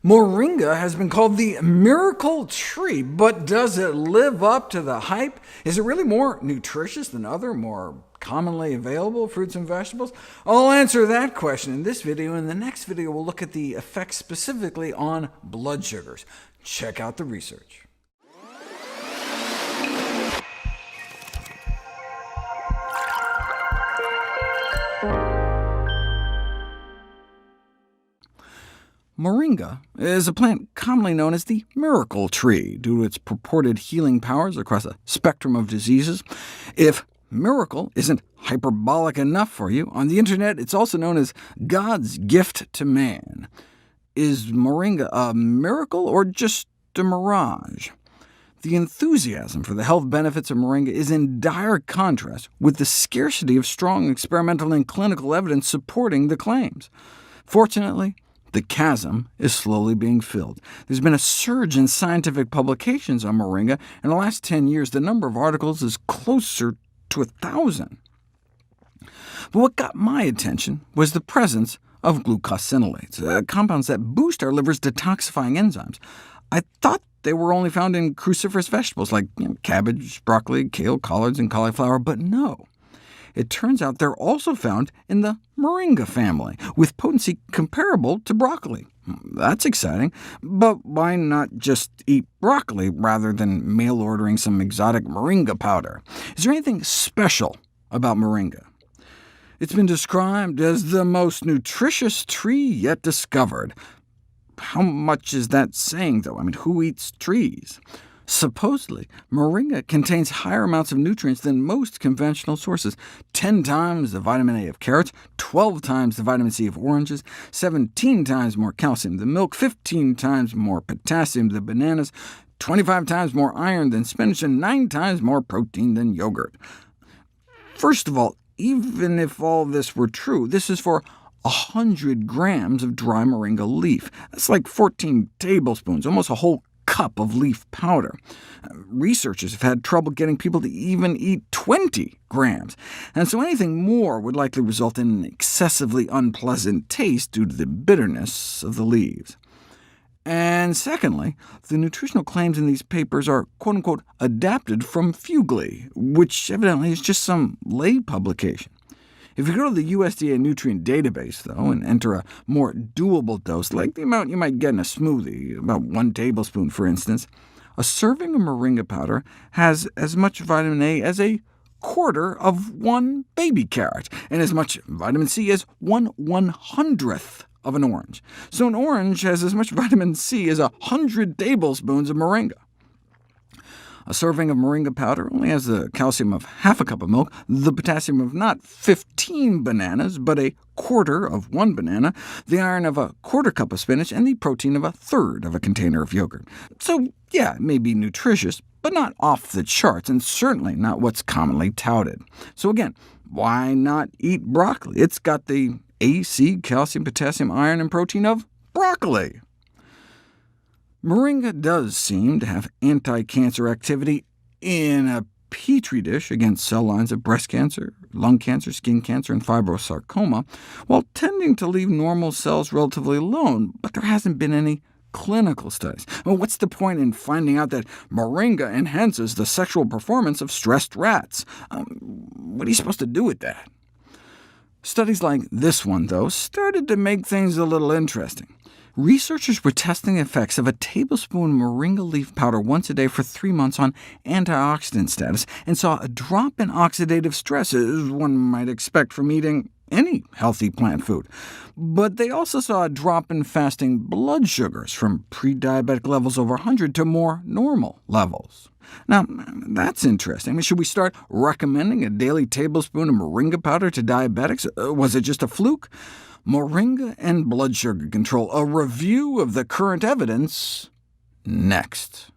Moringa has been called the miracle tree, but does it live up to the hype? Is it really more nutritious than other, more commonly available fruits and vegetables? I'll answer that question in this video. In the next video, we'll look at the effects specifically on blood sugars. Check out the research. Moringa is a plant commonly known as the miracle tree, due to its purported healing powers across a spectrum of diseases. If miracle isn't hyperbolic enough for you, on the internet it's also known as God's gift to man. Is Moringa a miracle or just a mirage? The enthusiasm for the health benefits of Moringa is in dire contrast with the scarcity of strong experimental and clinical evidence supporting the claims. Fortunately, the chasm is slowly being filled. There's been a surge in scientific publications on Moringa. In the last 10 years, the number of articles is closer to 1,000. But what got my attention was the presence of glucosinolates, compounds that boost our liver's detoxifying enzymes. I thought they were only found in cruciferous vegetables like cabbage, broccoli, kale, collards, and cauliflower, but no. It turns out they're also found in the Moringa family, with potency comparable to broccoli. That's exciting, but why not just eat broccoli rather than mail-ordering some exotic Moringa powder? Is there anything special about Moringa? It's been described as the most nutritious tree yet discovered. How much is that saying, though? I mean, who eats trees? Supposedly, Moringa contains higher amounts of nutrients than most conventional sources, 10 times the vitamin A of carrots, 12 times the vitamin C of oranges, 17 times more calcium than milk, 15 times more potassium than bananas, 25 times more iron than spinach, and 9 times more protein than yogurt. First of all, even if all this were true, this is for 100 grams of dry Moringa leaf. That's like 14 tablespoons, almost a whole cup of leaf powder. Researchers have had trouble getting people to even eat 20 grams, and so anything more would likely result in an excessively unpleasant taste due to the bitterness of the leaves. And secondly, the nutritional claims in these papers are quote-unquote adapted from Fugly, which evidently is just some lay publication. If you go to the USDA nutrient database, though, and enter a more doable dose, like the amount you might get in a smoothie, about 1 tablespoon for instance, a serving of Moringa powder has as much vitamin A as a quarter of 1 baby carrot, and as much vitamin C as 1/100th of an orange. So an orange has as much vitamin C as 100 tablespoons of Moringa. A serving of Moringa powder only has the calcium of half a cup of milk, the potassium of not 15 bananas, but a quarter of 1 banana, the iron of a quarter cup of spinach, and the protein of a third of a container of yogurt. So yeah, it may be nutritious, but not off the charts, and certainly not what's commonly touted. So again, why not eat broccoli? It's got the A, C, calcium, potassium, iron, and protein of broccoli. Moringa does seem to have anti-cancer activity in a petri dish against cell lines of breast cancer, lung cancer, skin cancer, and fibrosarcoma, while tending to leave normal cells relatively alone, but there hasn't been any clinical studies. Well, what's the point in finding out that Moringa enhances the sexual performance of stressed rats? What are you supposed to do with that? Studies like this one, though, started to make things a little interesting. Researchers were testing the effects of a tablespoon Moringa leaf powder once a day for 3 months on antioxidant status, and saw a drop in oxidative stress, as one might expect from eating any healthy plant food. But they also saw a drop in fasting blood sugars from pre-diabetic levels over 100 to more normal levels. Now, that's interesting. I mean, should we start recommending a daily tablespoon of Moringa powder to diabetics? Was it just a fluke? Moringa and blood sugar control, a review of the current evidence, next.